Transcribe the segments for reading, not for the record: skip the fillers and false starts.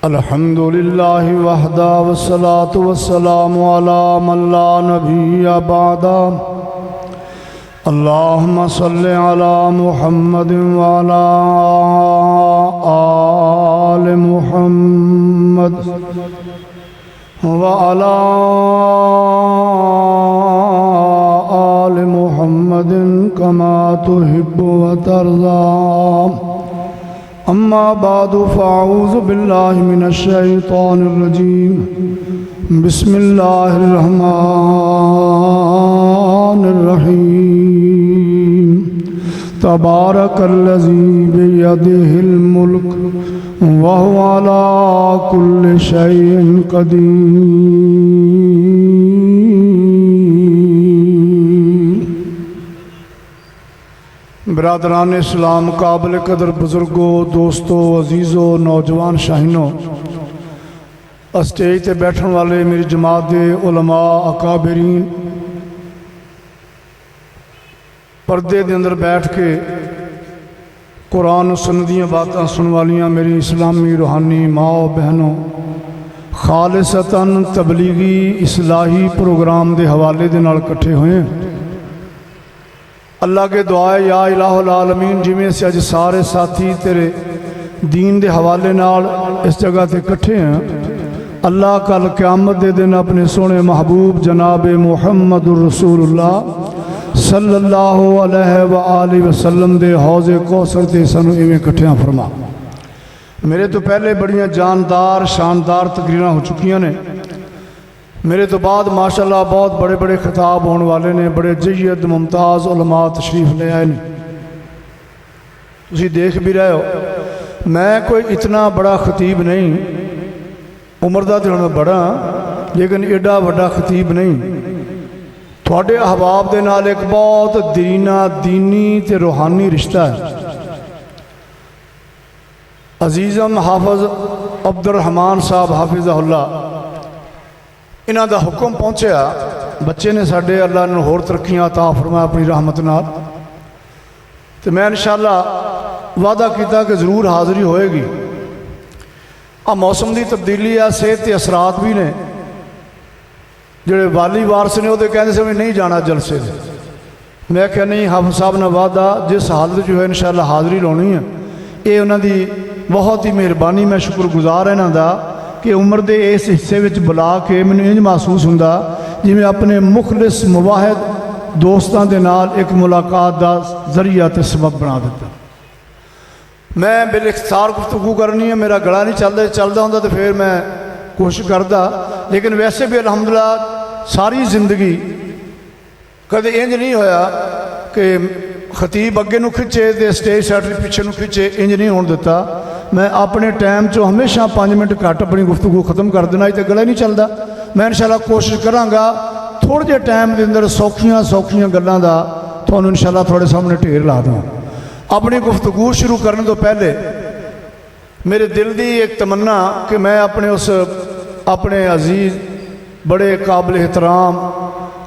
अल्हम्दुलिल्लाह वहदा वस्सलातु वस्सलामु अला मन ला नबिय्य बअदा। अल्लाहुम्मा सल्लि अला मुहम्मदिन व अला आलि मुहम्मद व अला आलि मुहम्मदिन कमा तुहिब्बु व तर्ज़ा। अम्मा बादु फ़अऊज़ु बिल्लाहि मिनश शैतानिर रजीम। बिस्मिल्लाहिर रहमानिर रहीम। तबारकल्लज़ी बियदिहिल मुल्क व हुवा अला कुल्लि शैइन क़दीर। बिरादरान इस्लाम, काबिल कदर बुजुर्गों, दोस्तों, अजीज़ों, नौजवान शाहीनों, स्टेज पर बैठने वाले मेरी जमात के उलमा अकाबरीन, पर्दे के अंदर बैठ के कुरान सुन्नत दी बातां सुन वालियां मेरी इस्लामी रूहानी माओ बहनों, खालिसतन तबलीगी इस्लाही प्रोग्राम के हवाले दे नाल इकट्ठे हुए हैं। अल्लाह के दुआ है, या इलाहुल आलमीन, जिमें से अज सारे साथी तेरे दीन के हवाले नाल इस जगह ते इकट्ठे हैं, अल्लाह कल क़यामत दे दिन अपने सोने महबूब जनाब मुहम्मदुर रसूलुल्लाह सल्लल्लाहु अलैहि वसल्लम दे हौज़े कौसर ते सानू इवें इकट्ठियां फरमा। मेरे तो पहले बड़ियां जानदार शानदार तकरीरां हो चुकियां ने। मेरे तो बाद माशाअल्लाह बहुत बड़े बड़े खिताब होने वाले ने, बड़े जय्यद मुमताज़ उलमा तशरीफ ले आए ने। तुसीं देख भी रहे हो, मैं कोई इतना बड़ा खतीब नहीं, उम्र का तो मैं बड़ा, लेकिन एडा वड्डा खतीब नहीं। थोड़े अहबाब के नाल एक बहुत दीना दीनी ते रूहानी रिश्ता है। अजीज़म हाफिज़ अब्दुर्रहमान साहब हाफिज़हुल्लाह, इन्हां दा हुक्म पहुँचा, बच्चे ने साडे, अल्लाह ने होर तरक्कियां अता फरमाया अपनी रहमत नाल। तो मैं इंशाअल्लाह वादा किया कि जरूर हाज़री होएगी। आ मौसम की तब्दीली आ, सेहत के असरात भी ने। जोड़े वाली वारस ने वो कहते से नहीं जाना जलसे। मैं क्या नहीं, हाफिज़ साहब ने वादा जिस हालत जो है इंशाअल्लाह हाज़री लानी है। ये उन्होंने बहुत ही मेहरबानी, मैं शुक्रगुजार इन्हों का कि उम्र के इस हिस्से में बुला के मैंने इंज महसूस होंदा जिमें अपने मुखलिस मुवाहिद दोस्तों के नाल एक मुलाकात का जरिया तो सबब बना दिता। मैं बिलख्तियार गुफ्तगू करनी है, मेरा गला नहीं चलता होंदा तो फिर मैं कोशिश करता, लेकिन वैसे भी अल्हम्दुलिल्लाह सारी जिंदगी कदे इंज नहीं होया कि खतीब अगे नूं खिंचे तो स्टेज सैटर पिछे नूं खिंचे, इंज नहीं होने दिता। मैं अपने टाइम चो हमेशा 5 मिनट घट अपनी गुफ्तगू खत्म कर देना, तो गला नहीं चलता। मैं इंशाअल्लाह कोशिश कराँगा थोड़े जे टाइम के अंदर सौखियां गल्लां दा तुहानूं इंशाअल्लाह थोड़े सामने ढेर ला दूँ। अपनी गुफ्तगू शुरू करने तो पहले मेरे दिल की एक तमन्ना कि मैं अपने अजीज़ बड़े काबिल एहतराम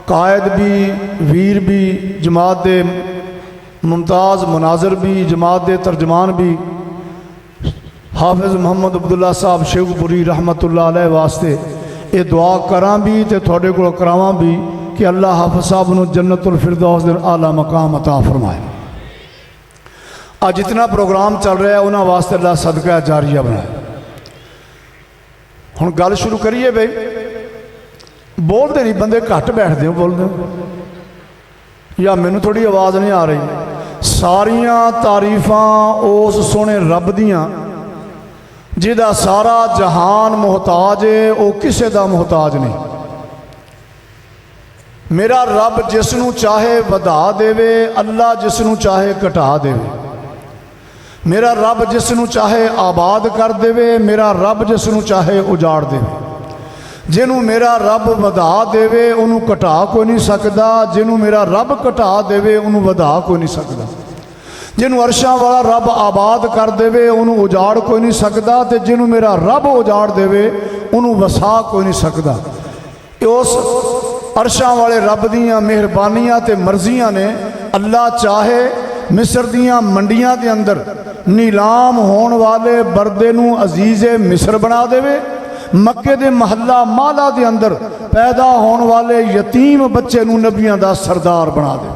कायद भी, वीर भी, जमात दे मुमताज़ मुनाजर भी, जमात दे तर्जमान भी, हाफिज़ मोहम्मद अब्दुल्ला साहब शेखपुरी रहमतुल्लाह अलैह वास्ते ये दुआ करा भी तो थोड़े को करावां भी कि अल्लाह हाफिज़ साहब नूं जन्नतुल फिरदौस दे आला मकाम अता फरमाए। आज जितना प्रोग्राम चल रहा है उन्होंने वास्ते अल्लाह सदका जारिया बनाए। हुण गल शुरू करिए बई, बोलते नहीं बंदे, घट बैठते हो बोलते या मैनू थोड़ी आवाज़ नहीं आ रही। सारिया तारीफां उस सोहने रब दियां जिहदा सारा जहान मुहताज है, वो किसी का मुहताज नहीं। मेरा रब जिसनू चाहे वधा देवे, अल्लाह जिसनू चाहे घटा देवे। मेरा रब जिसनू चाहे आबाद कर देवे, मेरा रब जिसनू चाहे उजाड़ देवे। जिन्हों मेरा रब वधा देवे उन्होंने घटा कोई नहीं सकता, जिन्हों मेरा रब घटा देवे उन्होंने वधा कोई नहीं सकता। जिन्हों अरशां वाला रब आबाद कर देवे उन्होंने उजाड़ कोई नहीं सकता, तो जिन्हों मेरा रब उजाड़ देवे उन्होंने वसा कोई नहीं सकता। उस अरशां वाले रब दियां मेहरबानियां ते मर्जियां ने, अल्लाह चाहे मिस्र दियां मंडियां के अंदर नीलाम होने वाले बरदे नूं अजीज़े मिस्र बना देवे, मक्के दे महल्ला माला के अंदर पैदा होने वाले यतीम बच्चे नूं नबियां दा सरदार बना देवे।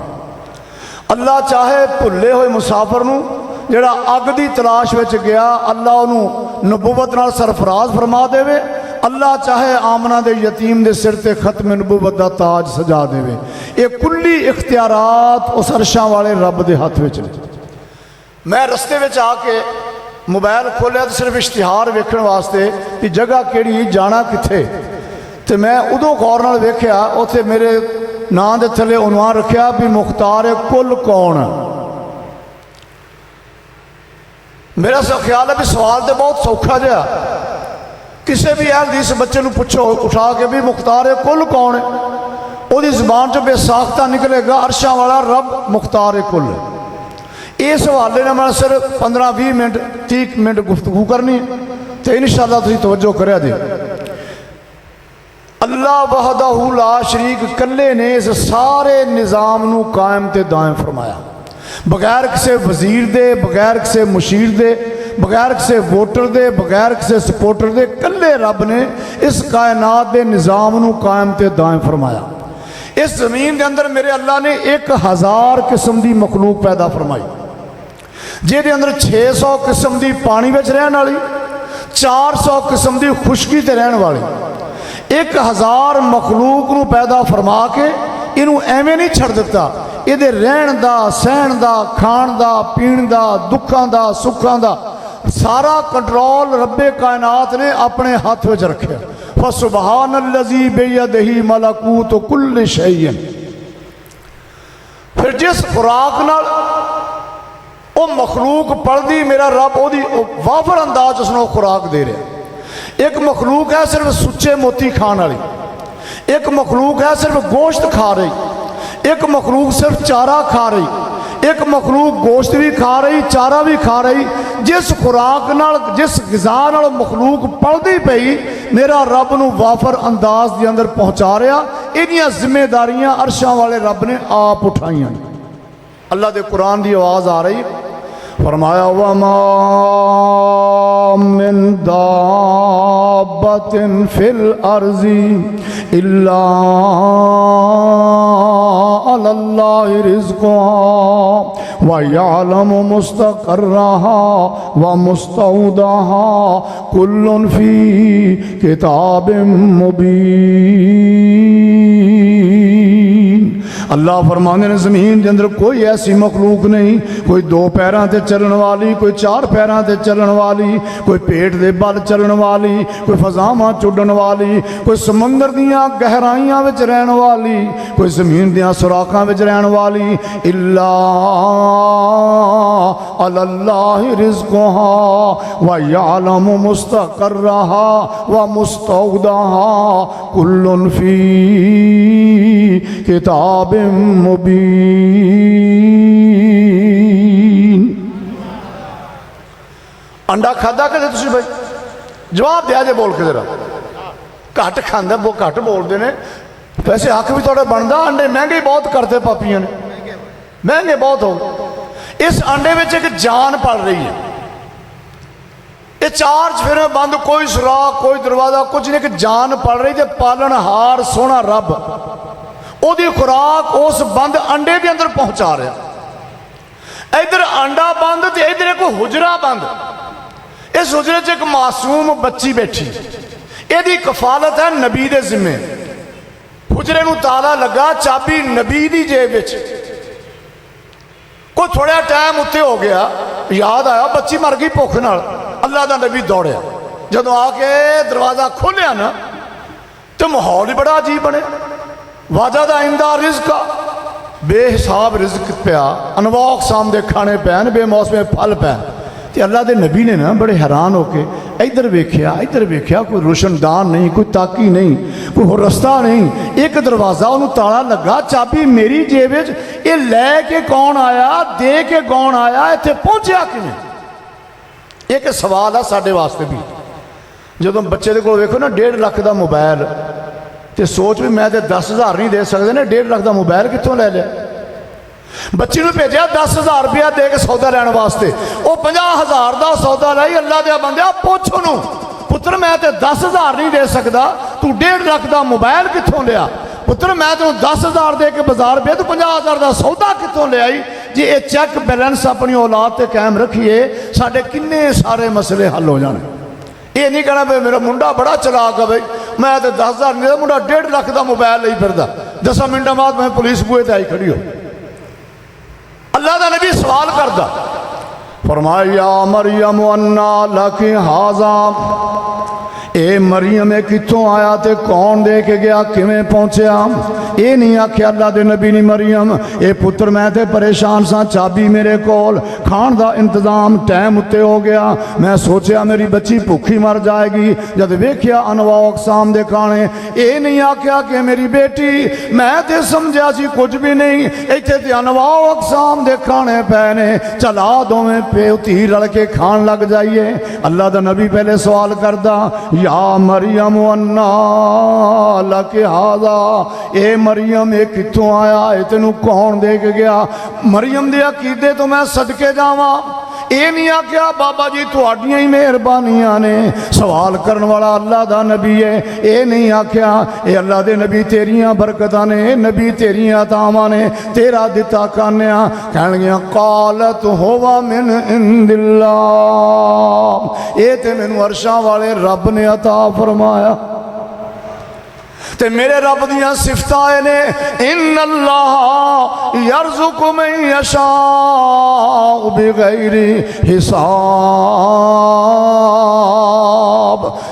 अल्लाह चाहे भुले हुए मुसाफिर नूं जिहड़ा अग की तलाश विच गया, अल्लाह उन्होंने नबूवत नाल सरफराज फरमा देवे। अल्लाह चाहे आमना दे यतीम दे सिर ते खत्म नबूवत दा ताज सजा देवे। ये कुल्ली इख्तियारात उस अरशां वाले रब दे हथ विच ने। मैं रस्ते विच आके मोबाइल खोलिया तो सिर्फ इश्तिहार वेखण वास्ते कि जगह किहड़ी, जाना कित्थे, तो मैं उदों गौर नाल वेख्या उत्थे मेरे नाम दे थले उन्वान रखिया भी मुख्तार कुल कौन। मेरा ख्याल है भी सवाल तो बहुत सौखा जहा, किसी भी हदीस बच्चे को पुछो उठा के भी मुख्तार कुल कौन है, वो जबान चो बेसाख्ता निकलेगा अरशा वाला रब मुख्तार कुल है। इस हवाले ने मैं सिर्फ 15-20 मिनट 30 मिनट गुफ्तगू करनी है, तो इंशाअल्लाह तुसीं तवज्जो करिया जी। अल्लाह वहदहू ला शरीक कल्ले ने इस सारे निज़ाम नू कायम ते दायम फरमाया, बगैर किसी वजीर दे, बगैर किसी मुशीर दे, बगैर किसी वोटर दे, बगैर किसी सपोर्टर दे, कल्ले रब ने इस कायनात के निज़ाम नू कायम ते दायम फरमाया। इस जमीन के अंदर मेरे अल्लाह ने 1000 किस्म की मखलूक पैदा फरमाई, जिहदे अंदर 600 किस्म की पानी में रहने वाली, 400 किस्म की खुशकी ते रहने वाली। 1000 मखलूक नू पैदा फरमा के इनू एवें नहीं छड़ दिता, इहदे रहन दा, सहन दा, खाण दा, पीण दा, दुखां दा, सुखां दा सारा कंट्रोल रब्बे कायनात ने अपने हाथ में रखे। फसुबहानल्लज़ी बियदिही मलकूत कुल्लि शैइन। फिर जिस खुराक नाल वो मखलूक पलदी, मेरा रब ओदी वाफर अंदाज उसनों खुराक दे रहा। एक मखलूक है सिर्फ सुच्चे मोती खाने वाली, एक मखलूक है सिर्फ गोश्त खा रही, एक मखलूक सिर्फ चारा खा रही, एक मखलूक गोश्त भी खा रही, चारा भी खा रही। जिस खुराक नाल, जिस ग़िज़ा नाल मखलूक पलदी पई, मेरा रब नूं वाफर अंदाज के अंदर पहुँचा रहा। इहदियां जिम्मेदारियां अरशां वाले रब ने आप उठाइयां। अल्लाह के कुरान की आवाज़ आ रही, फरमाया वमा मिन दाब्बतिन फिल अर्ज़ि इल्ला अलल्लाहि रिज़्क़ुहा व यअलमु मुस्तक़र्रहा व मुस्तौदहा कुल्लुन फ़ी किताबिम मुबीन। अल्लाह फरमाने ने ज़मीन के अंदर कोई ऐसी मखलूक नहीं, कोई 2 पैरों से चलने वाली, कोई 4 पैरों से चलने वाली, कोई पेट के बल चलने वाली, कोई फजावां चुडन वाली, कोई समंदर दियां गहराइयां विच रहने वाली, कोई ज़मीन दियां सुराखां विच रहने वाली। इल्ला अलल्लाहि रिज़्क़ुहा व यअलमु मुस्तक़र्रहा व मुस्तौदहा कुल्लुन फ़ी किताब मुबीन। अंडा खादा कदे तुसीं भाई? जवाब दिया जे बोल के जरा। घट खांदा, वो घट बोलते हैं, वैसे हक भी थोड़ा बनता। अंडे महंगे बहुत करते पापियां ने, महंगे बहुत हो। इस अंडे में एक जान पल रही है, ये 4 चफेरे बंद, कोई सुराख, कोई दरवाजा, कुछ नहीं, एक जान पल रही है। पालनहार सोहना रब ओदी खुराक उस बंद अंडे के अंदर पहुंचा रहा। इधर अंडा बंद तो इधर एक हुजरा बंद। इस हुजरे च एक मासूम बच्ची बैठी, यदी कफालत है नबी दे जिम्मे। हुजरे नूं ताला लगा, चाबी नबी दी जेब विच। कोई थोड़ा टाइम उत्ते हो गया, याद आया बच्ची मर गई भुख नाल। अल्लाह दा नबी दौड़िया, जदों आके दरवाजा खोलिया ना तो माहौल ही बड़ा अजीब बने। वाजद इंदा रिज़्क़, बेहिसाब रिज़्क़ पिया, अनवाक साम दे खाने पैन, बेमौसमे फल पैन। तो अल्लाह के नबी ने ना बड़े हैरान होके इधर वेख्या, इधर वेख्या, कोई रोशनदान नहीं, कोई ताकी नहीं, कोई रस्ता नहीं। एक दरवाज़ा उन्होंने ताला लगा, चाबी मेरी जेब विच। ये लैके कौन आया, दे के कौन आया, इत्थे पहुंचा किवें? एक सवाल है साडे वास्ते भी। जदों बच्चे दे कोल वेखो ना 1.5 लाख का मोबाइल, तो सोच भी मैं तो 10,000 नहीं दे सकते ने, 1.5 लाख का मोबाइल कितों लै लिया? बच्ची नूं भेजिया 10,000 रुपया दे के सौदा लैण वास्ते, वो 50,000 का सौदा लाई। अल्लाह दे बंदे पुछ ओनू, पुत्र मैं तो 10,000 नहीं दे सकता, तू 1.5 लाख का मोबाइल कित्थों लिया? पुत्र मैं तेन 10,000 दे के बाजार पे, तू 50,000 का सौदा कित्थों ले आई? जे ये चैक बैलेंस अपनी औलाद ते कायम रखिए, साडे किन्ने सारे मसले हल हो जाने। ये नहीं कहना भाई मेरा मुंडा बड़ा चलाक है, भाई मैं तो 10,000 नहीं, मुंडा 1.5 लाख का मोबाइल नहीं फिरदा, 10 मिनटों बाद मैं पुलिस बूहे ते आई खड़ी हो। अल्लाह का नबी सवाल करदा, फरमाया मरियम अन्ना लकी हाजा, ए मरियम कितों आया ते कौन दे के गया, किवें पहुंचया? ये नहीं आख्या अल्लाह दे नबी ने मरियम ए पुत्र मैं ते परेशान सा, चाबी मेरे कोल, खाण दा इंतजाम टाइम उत्ते हो गया, मैं सोचा मेरी बच्ची भुखी मर जाएगी, जब वेख्या अनवा अकसाम दे खाने। ये नहीं आख्या कि मेरी बेटी मैं ते समझा सी कुछ भी नहीं, इत्थे ते अनवा अकसाम दे खाने पे ने, चला दोवें प्यो धी रल के खान लग जाइए। अल्लाह दा नबी पहले सवाल करदा, या मरियम अन्ना लके हाजा, ए मरियम ये कित्थों आया, ये तेनू कौन दे के गया? मरियम दे अकीदे तो मैं सदके जावां। ये नहीं आख्या बाबा जी तुहाडियां ही मेहरबानियां ने, सवाल करने वाला अल्लाह दा नबी है। ये नहीं आख्या ये अल्लाह दे नबी तेरियां बरकतां ने, नबी तेरियां अतावां ने, तेरा दिता कान्या। कहणगियां कालत होवा मिन इंदिल्लाह, ये ते मैनू अरशां वाले रब ने अता फरमाया, ते मेरे रब दियां सिफतां ने, इन्नल्लाह यरज़ुकु मन यशाअ बिगैरि हिसाब,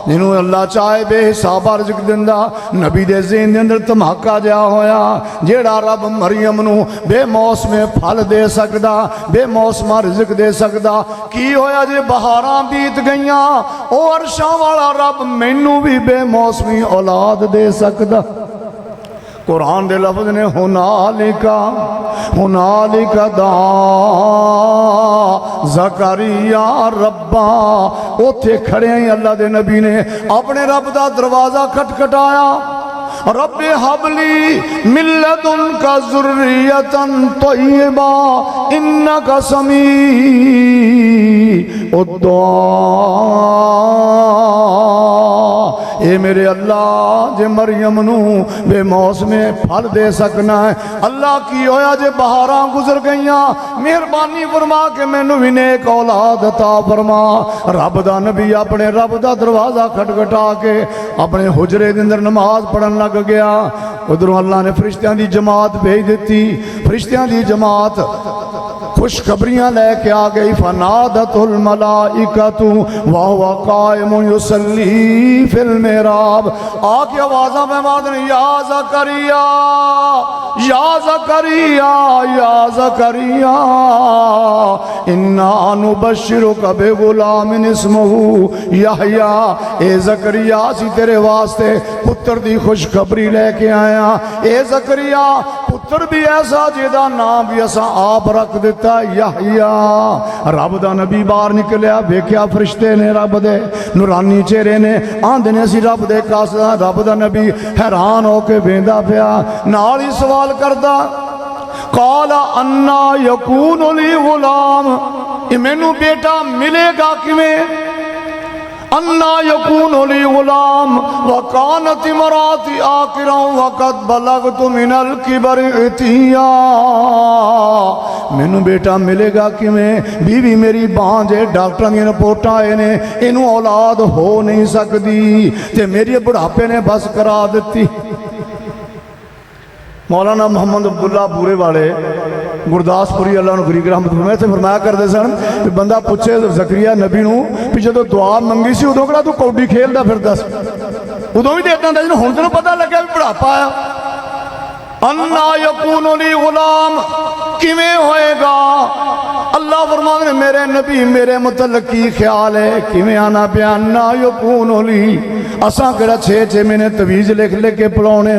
जिन्हों अल्लाह चाहे बेहिसाबा रिज़्क दिंदा। नबी दे ज़हन दे अंदर धमाका जिहा होया, जेड़ा रब मरियम नूं बेमौसमे फल दे सकदा, बेमौसमा रिज़्क दे सकदा, की होया जे बहारां बीत गईयां, ओ अरशां वाला रब मैनू भी बेमौसमी औलाद दे सकदा। कुरान दे लफ्ज़ ने हुनालिका, हुनालिका दा ज़करिया रब्बा, उथे खड़े ही अल्लाह दे नबी ने अपने रब दा दरवाज़ा खटखटाया, रब्बे हबली मिल्लदुनका ज़ुर्रियतन तय्यबा इन्नका समीउद दुआ। ए मेरे अल्लाह जे मरियम नू बेमौसमे फल दे सकना है, अल्लाह की होया जे बहारां गुजर गईयां, मेहरबानी फरमा के मैनू भी नेक औलाद अता फरमा। रब दा नबी अपने रब दा दरवाज़ा खटखटा के अपने हुजरे दे अंदर नमाज पढ़न लग गया। उधरों अल्लाह ने फरिश्तियां दी जमात भेज दी, फरिश्तियां दी जमात खुशखबरियां लेके आ गई। फनादतुल मलाइकतु व हुवा कायमुन युसल्ली फिल मेहराब, आके आवाज़ां में मारदे ने, या ज़करिया या ज़करिया या ज़करिया इन्ना नुबश्शिरुका बिगुलामिन इस्मुहु यहया। ए ज़करिया असीं तेरे वास्ते पुत्र दी खुशखबरी लेके आया। ए ज़करिया पुत्र भी ऐसा जिहदा नाम भी असां आप रख दिता यहया। रब दा नबी बाहर निकलिया, वेख्या फरिश्ते ने रब दे नूरानी चेहरे ने, आंदे ने असीं रब दे कासदा। रब दा नबी हैरान होके वेंदा पिया, नाल ही सवाल करदा, काला अन्ना यकूनु ली गुलाम, मैनू बेटा मिलेगा किवें? अन्ना यकूनु ली गुलाम व कानत इमराती आकिरा व कद बलगतु मिनल किबर इतिया, मैनू बेटा मिलेगा किवें? बीवी मेरी बांझ है, डॉक्टर दी रिपोर्टां आए ने, इनू औलाद हो नहीं सकती, ते मेरे बुढ़ापे ने बस करा दी। मौलाना मोहम्मद अब्दुल्ला बूरे वाले गुरदासपुरी अल्लाह गुरी रहमत फरमाए थे, फरमाया करते सन कि बंदा पूछे ज़करिया नबी नूं भी जो दुआ मंगी सी उदों किहड़ा तू कौडी खेलदा फिरदा सी, उदों भी देता था, हुण तैनूं पता लग्या भी बुढ़ापा आया। अन्ना यकूनु ली गुलाम, किवें होएगा? अल्लाह फरमाते ने मेरे नबी मेरे मुतल्लक की ख्याल है किवें आना बयान ना यकून होली असां केड़ा 6-6 महीने तवीज़ लिख लिख के पिलाने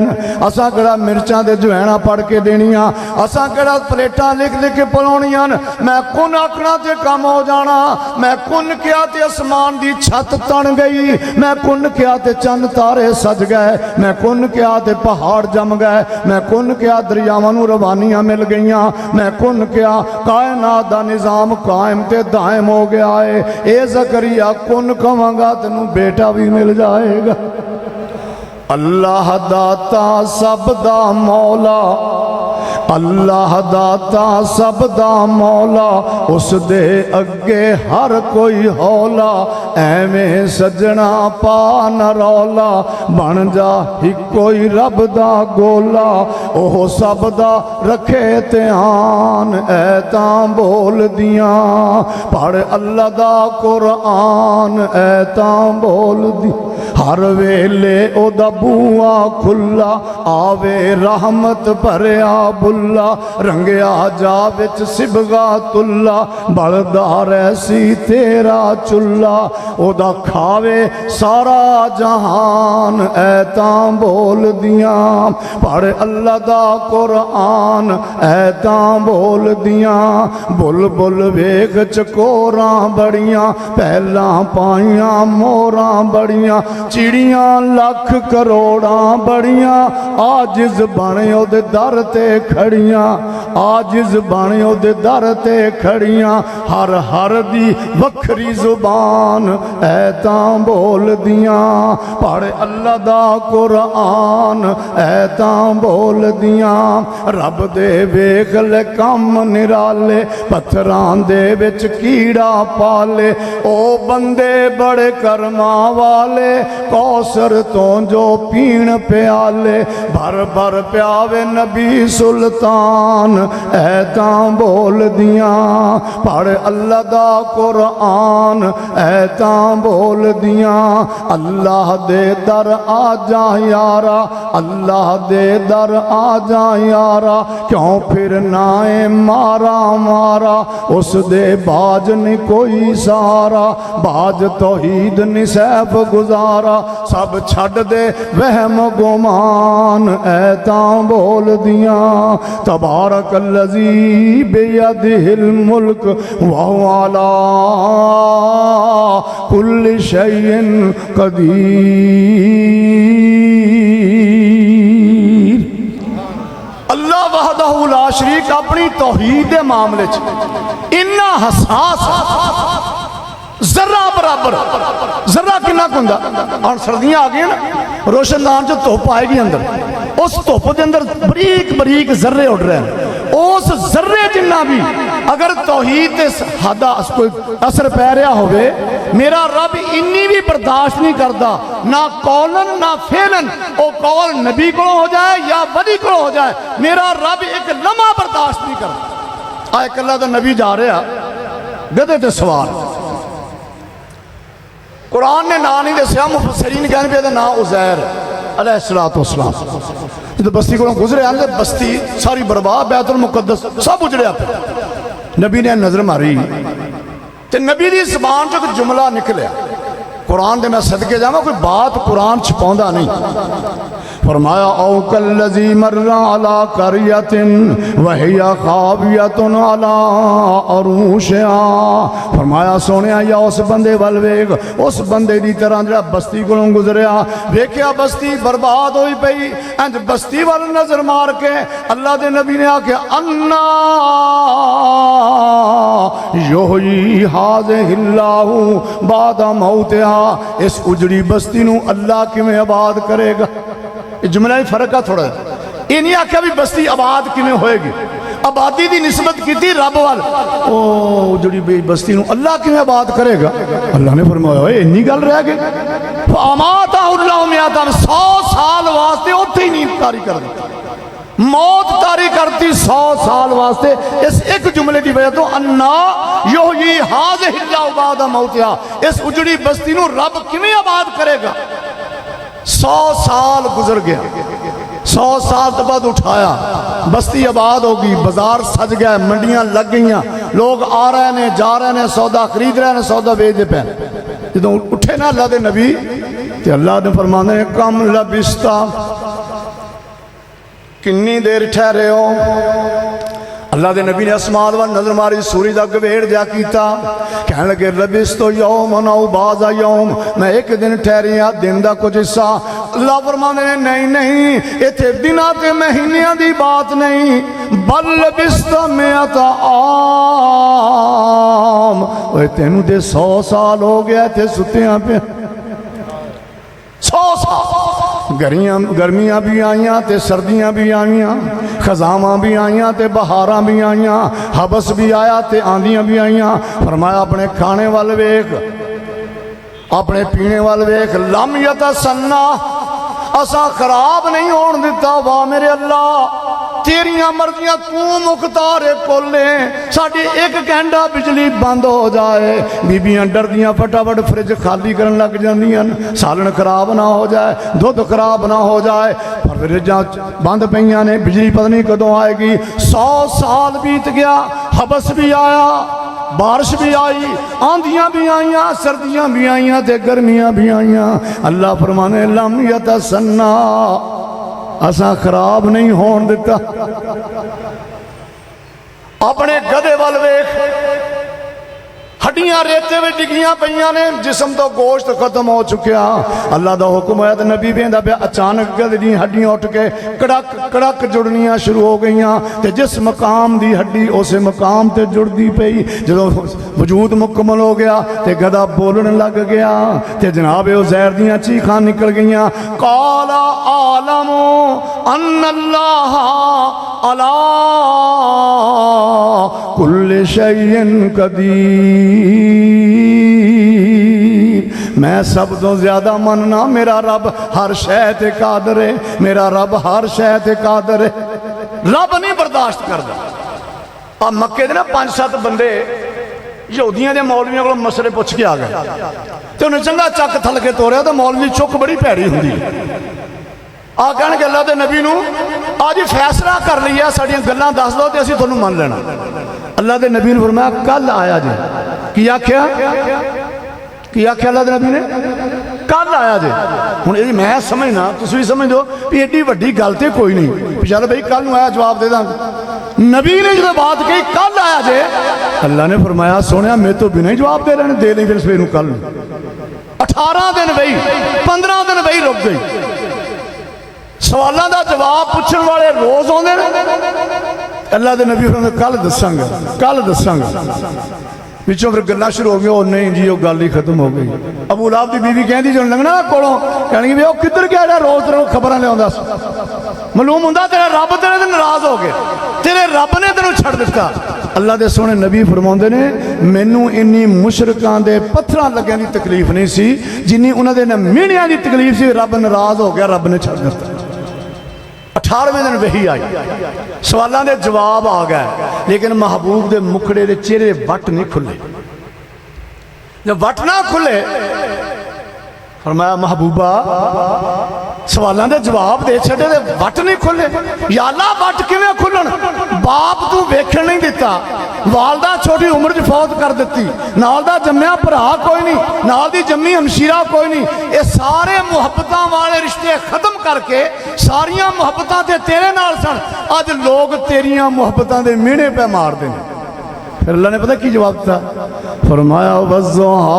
असां केड़ा मिर्चां दे जवैना पढ़ के देनियां असां केड़ा प्लेटां लिख लिख के पिलाउणियां मैं कुन आखना ते काम हो जाना मैं कुन किया ते आसमान दी छत तन गई मैं कुन किया ते चंद तारे सज गए मैं कुन किया ते पहाड़ जम गए मैं कुन किया दरियावां नूं रवानियां मिल गईयां मैं कुन किया कायनात दा निजाम कायम ते दायम हो गया है ए ज़करिया कुन कवांगा तेनू बेटा भी मिल जाएगा। अल्लाह दाता सब दा मौला अल्लाह दाता सब दा मौला उस दे अगे हर कोई हौला एवें सजना पा न रौला बन जा ही कोई रब दा गोला ओह सब दा रखे ध्यान ऐ तां बोल दियां पढ़ अल्लाह दा कुरान ऐ तां बोल दी हर वेले ओदा बूआ खुला आवे रहमत भरिया बुला रंगया जा विच सिबगा तुला बलदार ऐसी तेरा चुला ओदा खावे सारा जहान ऐ तां बोल दियां पढ़ अल्लाह दा कुरान ऐ तां बोल दियां बुल बुल वेख चकोरां बड़ियां पहलां पाइयां मोरां बड़ियां चिड़ियां लख करोड़ां बड़ियां आजिज बने ओदे दर ते खड़ियां आजिज बने ओदे दर ते खड़ियां हर हर दी वखरी जुबान ऐ तां बोल दियां पढ़ अल्लाह दा कुरान ऐ तां बोल दियां रब दे वेख ले कम निराले पत्थरां दे विच कीड़ा पाले ओ बंदे बड़े कर्मां वाले कौसर तो जो पीण प्याले भर भर प्यावे नबी सुल्तान ऐ तां बोल दियां पढ़ अल्लाह दा कुरान ऐ तां बोल दियां अल्लाह दे दर आ जा यारा अल्लाह दे दर आ जा यारा क्यों फिर नाए मारा मारा उस दे बाज नहीं कोई सारा बाज तौहीद नहीं सैफ गुजारा सब छड़ दे वहम गुमान ऐ तां बोल दियां तबारक अल्लज़ी बियदिहिल मुल्क व हुवा अला कुल्लि शैइन कदीर। अल्लाह वहदहु ला शरीक अपनी तौहीद के मामले इन्ना हसास जरा बराबर जरा किन्ना कुंदा हम सर्दियां आ गई ना रोशनदान च धुप आएगी अंदर उस धुप के अंदर बरीक बरीक जर्रे उड़ रहे हैं उस जर्रे जिन्ना भी अगर तौहीद ते सादा कोई असर पै रहा होवे मेरा रब इन्नी भी बर्दाश्त नहीं करता ना कौलन ना फेलन वो कौल नबी को हो जाए या वली को हो जाए मेरा रब एक लम्हा बर्दाश्त नहीं करता। एक अल्लाह दा नबी जा रहा गधे ते सवार कुरान ने ना नहीं दसिया मुफस्सिरीन कहने पे ना उज़ैर अलैहिस्सलाम जो बस्ती को गुजरे आने बस्ती सारी बर्बाद बैतुल मुक़द्दस सब उजड़िया पे नबी ने नजर मारी ते नबी दी ज़बान चो एक जुमला निकलिया कुरान दे मैं सदके जावा कोई बात कुरान छपाउंदा नहीं फरमाया औ कल्लज़ी मर्रा अला क़रयतिन वहिया ख़ावियतुन अला अरूशिहा फरमाया सोनिया या उस बंदे वल वेख उस बंदे दी तरह जिहड़ा बस्ती कोलों गुजरिया वेख्या बस्ती बर्बाद होई पई इंज बस्ती वल नजर मार के अल्लाह दे नबी ने आख्या अन्ना युहयी हाज़िहिल्लाहु बादा मौतिहा इस उजड़ी बस्ती नूं अल्लाह किवें आबाद करेगा। जुमला ही फर्क है थोड़ा ये नहीं आख्या भी बस्ती आबाद किवें होएगी आबादी की निस्बत की थी रब वाल ओ उजड़ी बई बस्ती नूं अल्लाह किवें आबाद करेगा। अल्लाह ने फरमाया इन्नी गल रह गई 100 साल वास्ते उत्थे ही नींद तारी कर दी मौत तारी करती 100 साल वास्ते इस एक जुमले की वजह तो अन्ना युहयी हाज़िहिल्लाहु बादा मौतिहा इस उजड़ी बस्ती नूं रब किवें आबाद करेगा। 100 साल गुजर गया 100 100 साल तो बाद उठाया, बस्ती आबाद हो गई, बाजार सज गया, मंडियां लग गई, लोग आ रहे ने जा रहे ने, सौदा खरीद रहे ने, सौदा बेचते पे। जो उठे ना अल्लाह के नबी तो अल्लाह ने फरमाने कम लबिस्ता, किन्नी देर ठहरे हो। अल्लाह के नबी ने आसमान वाल नजर मारी, सूरज का गवेड़ जा किया, कह लगे लबिस तो यौम नौ बाजा यौम, मैं एक दिन ठहरी हाँ, दिन का कुछ हिस्सा। अल्लाह फरमाते ने नहीं नहीं, इतने दिनों के महीनों की बात नहीं, बल लबिस तो मैं तो आम, तेनू तो 100 साल हो गया इतने सुत्तियां पे। 100 साल गर्मियां भी आईयां ते सर्दियां भी आईयां, खजावां भी आईयां ते बहारां भी आईयां, हबस भी आया ते आंधियां भी आईयां। फरमाया अपने खाने वाल वेख, अपने पीने वाल वेख, लम यता सन्ना, असा खराब नहीं होने दिता। वाह मेरे अल्लाह, तेरिया मर्जियां, तू मुख्तार कोले, साड़ी एक घंटा बिजली बंद हो जाए, बीबियां डरदियां फटाफट फ्रिज खाली करन लग जांदियां, सालन खराब ना हो जाए, दुध खराब ना हो जाए, पर फ्रिजां बंद पईयां ने, बिजली पता नहीं कदों आएगी। 100 साल बीत गया, हबस भी आया, बारिश भी आई, आंधियां भी आईयां, सर्दियां भी आईयां ते गर्मियां भी आईयां। अल्लाह फरमाने लम यतसन्ना, असा खराब नहीं होने दिता। अपने गधे वाल वेख, हड्डियां रेते में डिगियां पईयां ने, जिसम तो गोश्त खत्म हो चुका। अल्लाह का हुक्म है तो नबी वेंदा पिया, अचानक गधे दी हड्डियां उठ के कड़क कड़क जुड़नियां शुरू हो गई, तो जिस मकाम की हड्डी उस मकाम से जुड़ती पई। जो वजूद मुकम्मल हो गया तो गधा बोलने लग गया, तो जनाब वो जहर दियां चीखां निकल गई। काला आलमो अन्नल्लाह अला कुल्ले शैइन कदीर, मैं सब तो ज्यादा मनना मेरा रब हर शय ते कादर है, मेरा रब हर शय ते कादर है। रब नहीं बर्दाश्त करता। आ मक्के दे ना 5-7 बंदे यहूदियों के मौलवियों को मसले पुछ के आ गए, तो उन्हें चंगा चक थल के तोड़िया, तो मौलवी चुक बड़ी भैड़ी होंगी। आ कह अल्लाह के नबी नूं अज फैसला कर लिया, साड़ियां गल्लां दस दो तो असीं तुहानूं मन लेना। अल्लाह के नबी ने फरमाया कल आया जे, की आख्या अल्लाह के नबी ने, कल आया जे। हुण ये मैं समझना, तुसीं भी समझ दो भी एडी वड्डी गल ते कोई नहीं, चल भाई कल नूं आया जवाब दे दांगे। नबी ने जो बात कही कल आया जे, अल्लाह ने फरमाया सोनिया मेरे तो बिना ही जवाब दे लेने, दे नहीं फिर सवेर नूं कल। 18 दिन बही, 15 दिन बही रुक गई। सवालों का जवाब पूछने वाले रोज आते हैं। अल्लाह के नबी फरमाते कल दसांगा, कल दसांगा। पिछों फिर गल्लां शुरू हो गई, ओ नहीं जी वो गल ही खत्म हो गई। अबू लाहब की बीवी कहती जो लंघना कोलों, कहनी भी किधर गया रोज तेरे खबर लिया, मालूम होंदा तेरा रब तेरे ते नाराज हो गए, तेरे रब ने तेन छड़ दिता। अल्लाह के सोहने नबी फरमाते ने मैनू इन्नी मुशरकां दे पत्थरां लग्यां दी तकलीफ नहीं सी जिन्नी उन्हां दे मीहणियां दी तकलीफ सी। रब नाराज हो गया, रब ने छड़ दिता। 18वें दिन वही आई, सवालों के जवाब आ गए, लेकिन महबूब के मुखड़े के चेहरे वट नहीं खुले। जब वट ना खुले फरमाया महबूबा सवालों के जवाब दे छड़े, वट नहीं खुले। या अल्लाह वट किवें खुलन, बाप तू वेखण नहीं दिता, वालदा छोटी उम्र च फौत कर दी, नाल दा जम्मिया भरा कोई नहीं, नाल दी जम्मी हमशीरा कोई नहीं। ये सारे मुहब्बतां वाले रिश्ते खत्म करके सारियां मुहब्बतां ते तेरे नाल सन, अज लोग तेरियां मुहब्बतां दे मिहणे पे मारदे ने। फिर अल्लाह ने पता की जवाब दिता, फरमाया वज़्ज़ुहा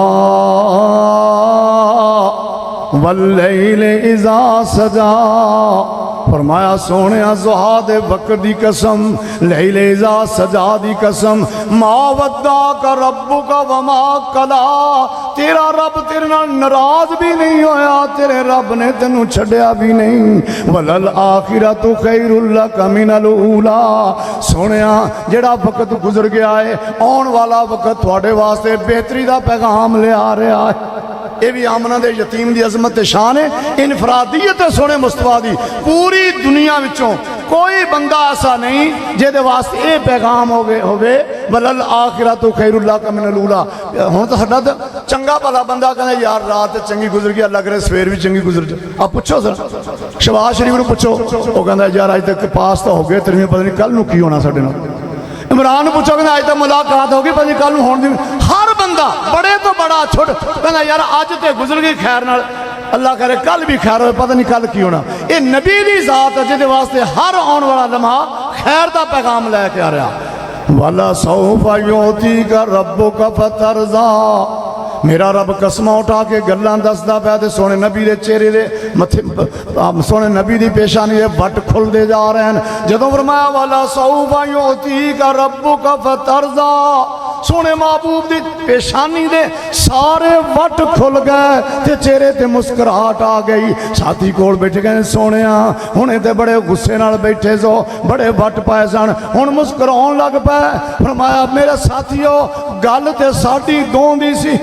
वल्लैल इज़ा सजा, फरमाया सोने ज़ुहा दे वक्त दी कसम, लैल इज़ा सजा दी कसम, मा वद्दाका रब्बुका वमा कला, तेरा रब तेरे नाल नाराज भी नहीं होया, तेरे रब ने तेनू छड्या भी नहीं। वलल आखिरतु खैरुल लका मिनल ऊला, सोनिया जेड़ा वक्त गुजर गया है, आने वाला वक्त थोड़े वास्ते बेहतरी का पैगाम ले आ रहा है। ये भी आमना दे यतीम की अजमत शान है, इनफरादियत है सोने मुस्तफा दी। पूरी दुनिया विचों कोई बंदा ऐसा नहीं जेदे वास्ते ये पैगाम हो गए होवे वलल आखिरतु खैरुल लका मिनल ऊला। हुण तो साडा चंगा भला बंदा कहना यार रात चंगी गुजर गई, अल्लाह करे सवेर भी चंगी गुजर जाए। आप पूछो सर शहबाज शरीफ को पूछो, वो कहता यार अज तक पास तो हो गए, तेरे पता नहीं कल की होना साढ़े नाल। इमरान को पूछो कहना अज तक मुलाकात होगी, पता नहीं कल होने। हर बंदा बड़े तो बड़ा छोट कहना यार अज तो गुजर गई खैर नाल, अल्लाह करे कल भी खैर हो, पता नहीं कल की होना। ये नबी की जात है जिहदे वास्ते हर आने वाला लम्हा खैर का पैगाम लैके आ रहा। वाला सौफा युतीका रब्बुका फतरज़ा, मेरा रब कसमां उठा के गल्लां दसदा पिया ते सोने नबी दे चेहरे दे मथे सोने नबी दी पेशानी दे वट खुलदे जा रहे हैं। जदों फरमाया वाला सौफा युतीका रब्बुका फतरज़ा, सोने महबूब दी पेशानी दे सारे वट खुल गए ते चेहरे ते मुस्कुराहट आ गई। साथी कोल बैठे गए सोने हुणे ते बड़े गुस्से नाल बैठे सो, बड़े वट पाए सन, हुण मुस्कुराउण लग पए। फरमाया मेरे साथियों गल ते साडी दों दी सी,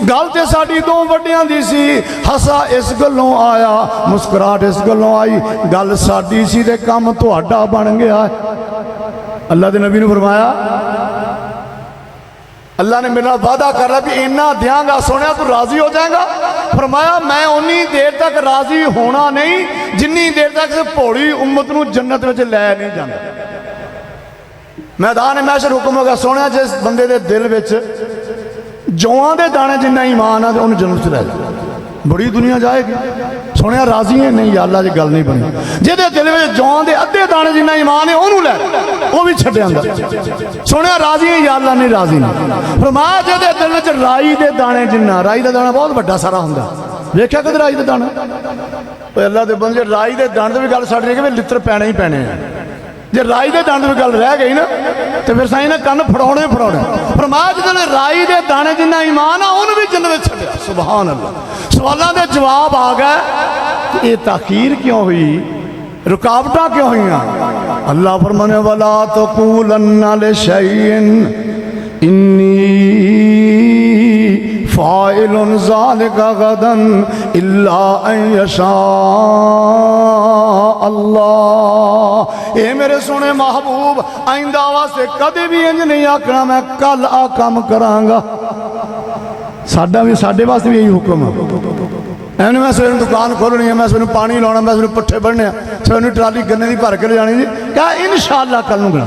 गल ते साडी दो वड्डियां दी सी। हसा इस गल्लों आया, मुस्कुराहट इस गल्लों आई, गल साडी सी ते काम तुहाडा बन गया। अल्लाह दे नबी ने फरमाया, अल्लाह ने मेरा वादा कर रहा भी इन्ना देंगा सोने तू राजी हो जाएगा। फरमाया मैं उन्नी देर तक राजी होना नहीं जिन्नी देर तक भोली उम्मत नूं जन्नत में लै नहीं जाता। मैदान मैशर हुक्म हो गया सोने जिस बंदे दे दिल विच जौआं दे दाने जिन्ना ईमान आ उन्हें जन्नत च लै जा। बड़ी दुनिया जाएगी सोने राजी है नहीं, अल्लाह की गल नहीं बनी। जिहदे दिल में जौआं दे अद्धे दाने जिन्ना ईमान है उन्होंने लै, वो भी छड्डिया सोने राजी है या अल्लाह नहीं राजी नहीं। फरमाया जिहदे दिल में राई दे दाने जिन्ना, राई का दाना बहुत बड़ा सारा हुंदा, वेख्या कदे राई दे दाना। अल्लाह दे बंदे राई दे दाने भी गल छड्ड रही कि लित्र पैने ही पैने हैं। जे राई के दाने की गल रह गई ना तो फिर साईं ने कन्न फड़ाने फड़ाने। फरमाया जिन्होंने राई के दाने जिन्ना ईमान आ उन्होंने भी जन्नत छड्डिया। सुभान अल्लाह। सवालों के जवाब आ गए, ये ताकीर क्यों हुई, रुकावट क्यों हुई। अल्लाह फरमाने वाला तक़ूलन्ना लिशैइन इन्नी फ़ाइलुन ज़ालिका गदन इल्ला अन यशा अल्लाह। ये मेरे सोने महबूब आइंदा वास्ते कदे भी इंज नहीं आखना मैं कल आ काम करांगा। साडा भी साडे वास्ते भी यही हुक्म है। मैं सवेरे दुकान खोलनी है, मैं सवेरे पानी लाना, मैं सवेरे पट्ठे बढ़ने, सवेरे ट्राली गन्ने की भर के ले जानी जी, क्या इंशाअल्लाह कल नूं गना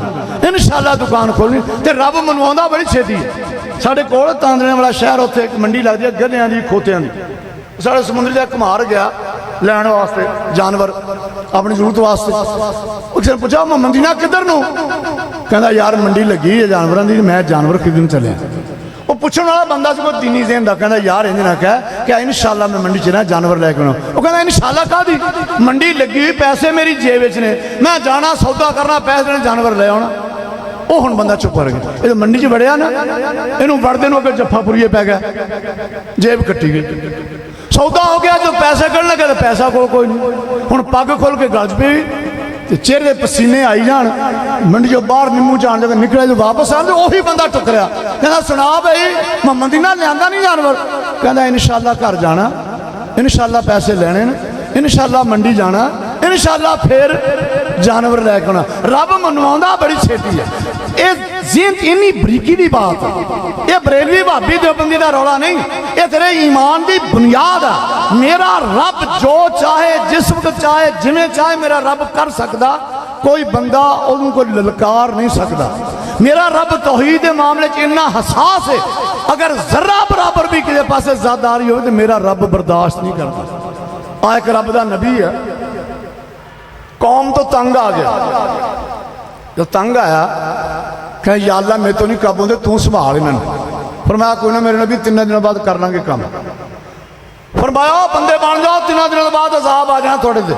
इंशाअल्लाह दुकान खोलनी। तो रब मनवाउंदा बड़ी छेती है। साढ़े कोल तांदरे वाला शहर, उत्थे एक मंडी लगती है गधें की खोतियां की। साढ़े समुद्र का घुमार गया लैण वास्ते जानवर अपनी जरूरत वास्ते। उसने पूछा मदीना किधर नूं, कहता यार मंडी लगी है जानवरों की, मैं जानवर खरीदन चलिया। वो पूछने वाला बंदा से कोई दीनी ज़हन का, कहता यार इंज ना कह क्या इंशाअल्लाह मैं मंडी च ना जानवर लैके आना। वो कहता इंशाअल्लाह काहदी, मंडी लगी हुई पैसे मेरी जेब विच ने, मैं जाना सौदा करना पैसे देने जानवर ले आना। वो हुण बंदा चुप कर गया। ये मंडी च वड़िया ना, इनू वड़दे नूं अगे जफ्फा पुरीए पै गया, जेब कट्टी गई। सौदा हो गया, जो पैसे कढ़न लगे तो पैसा कोई नहीं। हुण पग खोल के गल पई तो चेहरे पसीने आई जान, मंडी चो बाहर निम्मू जान जगह निकले जो वापस आ, उही बंदा टुकरिया। कहता सुना भाई मैं मदीना लियांदा नहीं जानवर। कहता इंशाअल्लाह घर जाना, इंशाअल्लाह पैसे लेने, इंशाअल्लाह मंडी जाना, इंशाअल्लाह फिर जानवर लैके आना। रब मनवाउंदा बड़ी छेती है। इन्नी बरीकी की बात है। ये बरेलवी भाभी देवबंदी का रौला नहीं, ये तेरे ईमान की बुनियाद है। मेरा रब जो चाहे जिस वक्त चाहे जिमें चाहे मेरा रब कर सकता, कोई बंदा उनको ललकार नहीं सकता। मेरा रब तौहीद के मामले इन्ना हसास है, अगर जरा बराबर भी किसी पास ज़ादारी हो तो मेरा रब बर्दाश्त नहीं करता। आ एक रब का नबी है, कौम तो तंग आ गया। जब तंग आया कह या अल्लाह मेरे तो नहीं काबू होंदे, तू संभाल इन्होंने। फरमाया कोई ना मेरे नबी 3 दिनों बाद कर लांगे काम। फरमाया बंदे बन जाओ, 3 दिनों बाद अजाब आ जाना थोड़े से।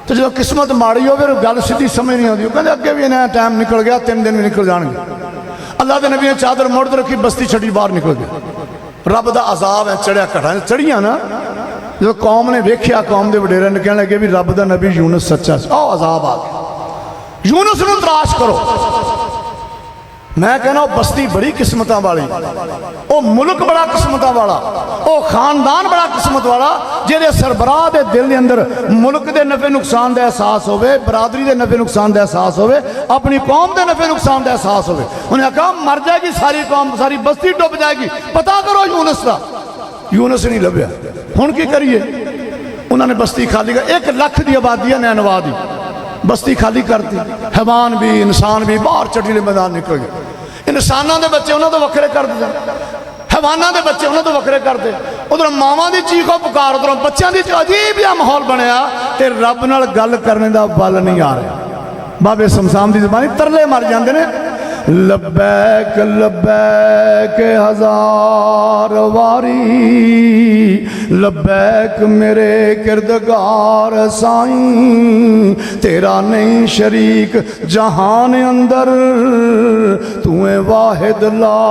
तो जो किस्मत माड़ी हो फिर गल सीधी समझ नहीं आती। कहते अगे भी इन्हें टाइम निकल गया, 3 दिन भी निकल जाएंगे। अल्लाह के नबी ने चादर मुड़ रखी, बस्ती छड़ी बाहर निकल गई। रब का अजाब है चढ़िया घटा चढ़िया ना। जो कौम ने वेख्या, कौम के वडेरे ने कहने लगे भी रब का नबी यूनुस सच्चा, आओ अजाब आ गया, यूनुस नूं तलाश करो। मैं कहना बस्ती बड़ी किस्मतां वाली, वो मुल्क बड़ा किस्मतां वाला, वो खानदान बड़ा किस्मत वाला जिहदे सरबराह दे दिल दे अंदर मुल्क के नफे नुकसान का एहसास होवे, बरादरी के नफे नुकसान का एहसास होवे, अपनी कौम के नफे नुकसान का एहसास होवे। उन्हें कहा मर जाएगी सारी कौम, सारी बस्ती डुब जाएगी, पता करो यूनुस का। यूनुस नहीं लभ्या, हुण की करिए? उन्होंने बस्ती खाली कर, 1 लाख की आबादी है नैनवा दी, बस्ती खाली कर दी। हैवान भी इंसान भी बाहर चटीले मैदान निकल गए। इंसानों के बच्चे उन्होंने तो वखरे कर दे, हैवाना के बच्चे उन्होंने तो वखरे कर दे। उधर मावां की चीखो पुकार, उधरों बच्चों की अजीब जिहा माहौल बनया ते रब नाल गल करने का बल नहीं आ रहा। बाबे शमशान की जबानी तरले मर जाते हैं, लब्बैक लब्बैक हजार वारी, लब्बैक मेरे किरदगार साईं, तेरा नहीं शरीक जहान अंदर, तूए वाहिद ला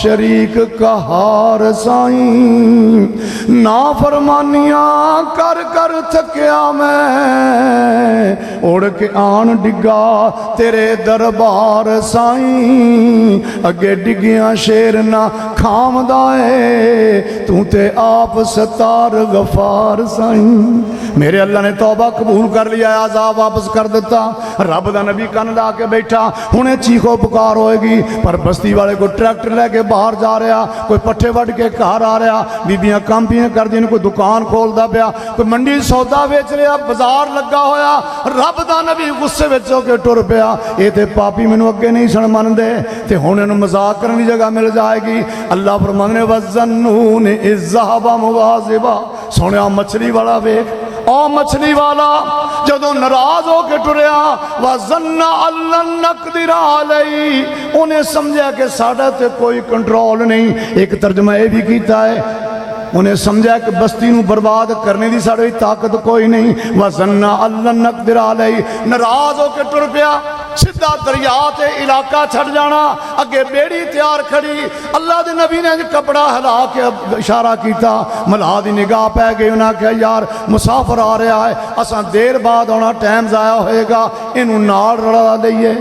शरीक कहार साईं। ना फरमानियां कर कर थकिया मैं, उड़ के आन डिगा तेरे दरबार साईं, अगे डिगिया शेर ना खामदा है, तू ते आप सतार गफार साईं। मेरे अल्लाह ने तौबा कबूल कर लिया, आजाब वापस कर दिता। रब दा नबी कन ला के बैठा, हुणे चीखो पुकार होएगी। पर बस्ती वाले कोई ट्रैक्टर लैके बाहर जा रहा, कोई पट्ठे वढ़ के घर आ रहा, बीबियां काम पियां कर दी, कोई दुकान खोलता पिया, कोई मंडी सौदा बेच रहा, बाजार लगा होया। रब दा नबी गुस्से विच होके टुर पिया, ये ते पापी मैनू अगे नहीं सन मनदे ते हुण इहनूं मजाक करने की जगह मिल जाएगी। अल्लाह फरमांदे ने वज़न्नून इज़ ज़हबा मुगाज़िबा, सुनिया मछली वाला वेख, ओ मछली वाला जदों नाराज होके टुरिया, वज़न्ना अल्लन नक़दिर अलैहि, उन्हें समझा कि साडा ते कोई कंट्रोल नहीं। एक तर्जमा यह भी किया है, उन्हें समझा कि बस्ती नूं बर्बाद करने की साड़ी ताकत कोई नहीं। वज़न्ना अल्लन नक़दिर अलैहि, नाराज होके टुर पिया, सीधा दरिया ते इलाका छड़ जाना, अगे बेड़ी तैयार खड़ी। अल्लाह के नबी ने कपड़ा हिला के इशारा किया, मलाह की निगाह पै गई। उन्हें आख्या यार मुसाफिर आ रहा है, असा देर बाद आना, टाइम जाया होएगा, इनू नाल रला लईए।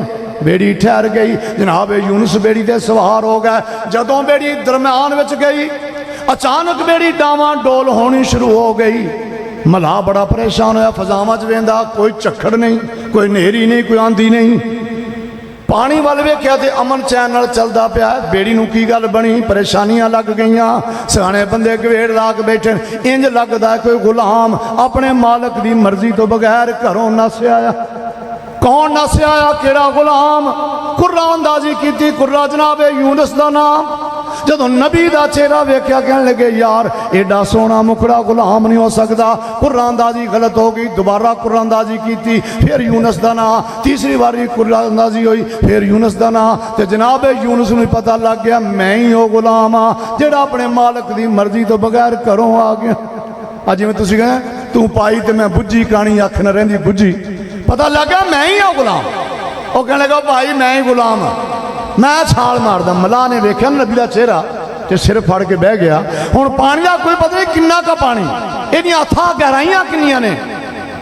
बेड़ी ठहर गई, जनाब यूनुस बेड़ी ते सवार हो गए। जदों बेड़ी दरम्यान विच गई, अचानक बेड़ी डावां डोल होनी शुरू हो गई। मलाह बड़ा परेशान होया, फजावां च वेंदा, कोई झक्खड़ नहीं, कोई नेरी नहीं, कोई आंधी नहीं। पानी वाल वेख्या ते अमन चैन नाल चलदा पिया। बेड़ी नूं की गल बनी, परेशानियां लग गईयां, सियाणे बंदे गवेड़ ला के बैठे। इंज लगदा कोई गुलाम अपने मालक की मर्जी तो बगैर घरों नस आया। कौन नस आया, केड़ा गुलाम? कुर्रा अंदाजी की, कुर्रा जनाब यूनुस का नाम। जदों नबी का चेहरा वेख्या कहने लगे यार एडा सोहना मुखड़ा गुलाम नहीं हो सकता। कुर्रा अंदाजी गलत हो गई, दोबारा कुर्रा अंदाजी की, फिर यूनुस का नाम, तीसरी बारी कुर्रा अंदाजी हुई, फिर यूनुस का नाम। तो जनाब यूनुस नूं पता लग गया मैं ही वो गुलाम हाँ जिहड़ा अपने मालक की मर्जी तो बगैर घरों आ गया। अज जिवें तुसीं कहना तू पाई तो मैं बुझी, काणी अख न रहिंदी बुझी, पता लग गया मैं ही हाँ गुलाम। वो कहने लगा भाई मैं ही गुलाम हाँ, मैं छाल मारदा। मलाह ने वेख्या नबी का चेहरा ते सिर फड़ के बह गया। हुण पानी का कोई पता नहीं किन्ना का पानी, इहदियां अथाह गहराइयां किन्नियां ने।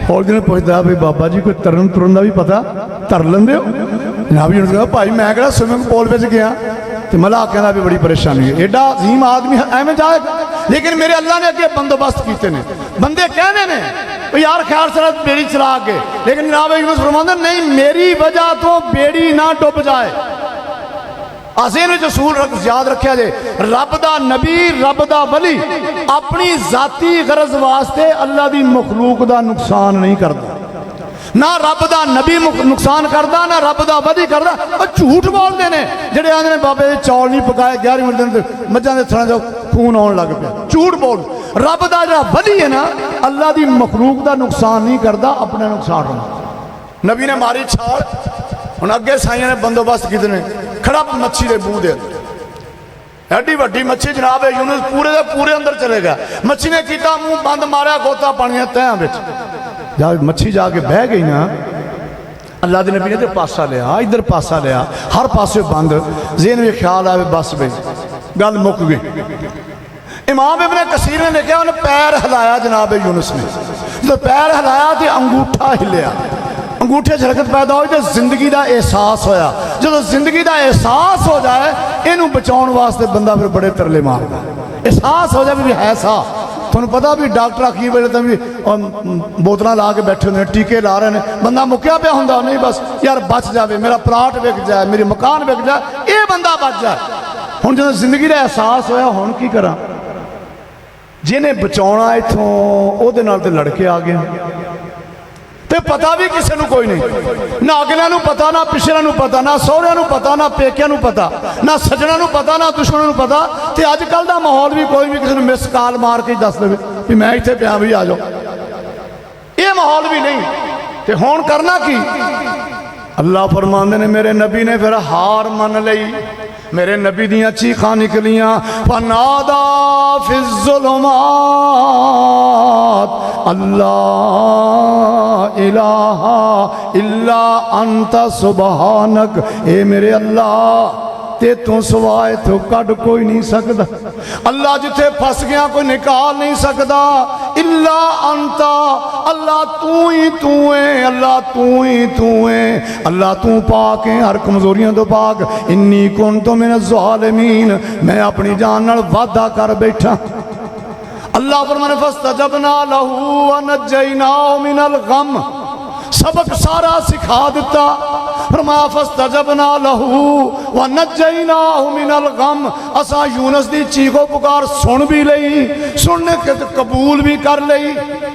होर दिन पुछदा भाई बाबा जी कोई तरन तुरन का भी पता, तर लेंदे हो? जनाब यूनुस कहंदा भाई मैं किहड़ा स्विमिंग पूल विच गया। तो मलाह कहना भी बड़ी परेशानी है, एडा अजीम आदमी एवं जाएगा। लेकिन मेरे अल्लाह ने अगे बंदोबस्त किए ने। बंदे कहने ने यार ख्याल से बेड़ी चला के, लेकिन जनाब यूनुस फरमांदे नहीं मेरी वजह तो बेड़ी ना डुब जाए। असीं असूल याद रखा जे, रब दा नबी रब दा वली अपनी जाती गरज वास्ते अल्लाह की मखलूक का नुकसान नहीं करता। ना रब दा नबी नुकसान करता, ना रब दा वली करता। झूठ बोलते हैं जेडे आंदे ने बाबे चौल नहीं पकाए 11वें दिन मझां दे थणां चों खून आउण लग पिया। झूठ बोल। रब दा जिहड़ा वली है ना अल्लाह की मखलूक का नुकसान नहीं करता, अपना नुकसान होना। नबी ने मारी छाल, हुण अगे साइयां ने बंदोबस्त किए ने, खड़ा मच्छी के मूँह दे एडी वड्डी मच्छी जनाब यूनुस पूरे दे पूरे अंदर चले गया। मच्छी ने किया मूँह बंद मारिया, गोता पानी तह विच जा मच्छी जाके बह गई ना। अल्लाह के नबी ने इधर पासा लिया, इधर पासा लिया, हर पासे बंद। ज़हन में ख्याल आए बस बई गल मुक गई। इमाम इब्ने कसीर ने लिखा उन्हें पैर हिलाया जनाब यूनुस ने, जो पैर हिलाया तो अंगूठा हिलिया। अंगूठे च हरकत पैदा हुई तो जिंदगी का एहसास होया। जो जिंदगी का एहसास हो जाए इनू बचाने वास्ते बंदा फिर बड़े तरले मारदा। एहसास हो जाए भी है सा। तुहानू पता भी डॉक्टर की वेले तो भी बोतल ला के बैठे होंगे, टीके ला रहे हैं, बंदा मुक्या पिया होंदा नहीं बस यार बच जाए, मेरा प्लाट विक जाए, मेरी मकान विक जाए, ये बंदा बच जाए। हुण जो जिंदगी का एहसास होया हुण की करा, जिन्हें बचाना इथों ओहदे नाल ते लड़के आ गया ते पता भी किसी को कोई नहीं, ना अगलियां नू पता, ना पिछलियां नू पता, ना सहुरियां नू पता, ना पेकियां नू पता, ना सज्जणा नू पता, ना दुश्मनां नू पता। ते अजकल दा माहौल भी कोई भी किसी नू मिस कॉल मार के दस दे भी मैं इत्थे पिया भी आ जाओ, ये माहौल भी नहीं। ते हुण करना की? अल्लाह फरमांदे ने मेरे नबी ने फिर हार मन लई, मेरे नबी दियां चीखां निकलियां, फनादा फिज़्ज़ुलुमात अल्लाह इलाहा इल्ला अंता सुबहानक। ए मेरे अल्लाह ते तू सवाए तो कड कोई नहीं सकता। अल्लाह जिथे फस गया कोई निकाल नहीं सकता। इल्ला अंता अल्लाह तू ही तू है, अल्लाह तू ही तू है, अल्लाह तू पाक है हर कमजोरियों तो पाक। इन्नी कुन्तु मिनज़ ज़ालिमीन, मैं अपनी जान नाल वादा कर बैठा। अल्लाह फरमाने फस्तजबना लहू व नज्जयनाहु मिनल गम, सबक सारा सिखा दिता। फरमाया फस्तजबना लहू व नज्जयनाहु मिनल गम, असा यूनुस दी चीखो पुकार सुन भी लई, सुनने के कबूल भी कर लई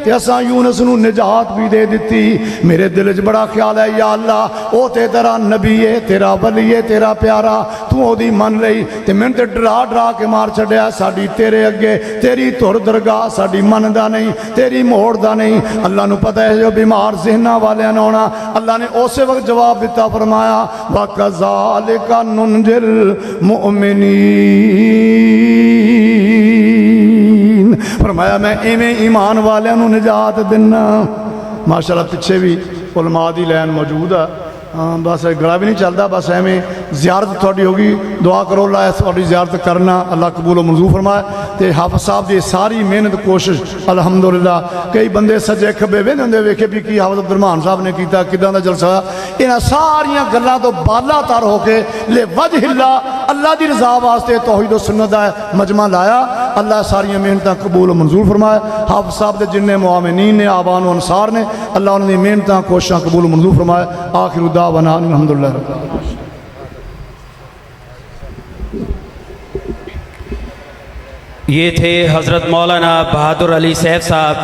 ते असा यूनुस नू निजात भी दे दिती। मेरे दिल च बड़ा ख्याल है या अल्लाह ओ ते तेरा नबी है, तेरा वली है, तेरा प्यारा, तू ओदी मन लई ते मैनू ते डरा डरा के मार छड्या। साडी तेरे अगे तेरी धुर दरगाह साडी मनदा नहीं, तेरी मोड़दा नहीं। अल्लाह नू पता है जो बीमार ज़हनां वालियां ने होना, अल्लाह ने उस वक्त जवाब दिता, फरमाया वकज़ालिका नुनजिल मुमिनीन, फरमाया मैं इवें ईमान वालियां नू निजात दिना। माशाअल्लाह पिछे भी उलमा दी लैन मौजूद है। हाँ बस गला भी नहीं चलता, बस एवं जियारत थोड़ी होगी, दुआ करो अल्लाह थोड़ी जियारत करना अल्लाह कबूल मंजूर फरमाए। तो हाफिज़ साहब की सारी मेहनत कोशिश अल्हम्दुलिल्लाह, कई बंदे सज्जे खब्बे वेंदे होंदे वेखे भी की हाफिज़ अब्दुल रहमान साहब ने किया, किदां दा जलसा। इन्हां सारियां गल्लां तो बाला तर होके ले वजहिल्ला अल्लाह की रज़ा वास्ते तौहीद व सुन्नत दा मजमा लाया। अल्लाह सारियां मेहनतां कबूल मंजूर फरमाए। हाफिज़ साहब के जिन्ने मुआमिनीन ने आवान व अंसार ने अल्लाह उन्होंने मेहनतां कोशिशां कबूल मंजूर फरमाए। आखिर दावना अल्हम्दुलिल्लाह। ये थे हज़रत मौलाना बहादुर अली सैफ साहब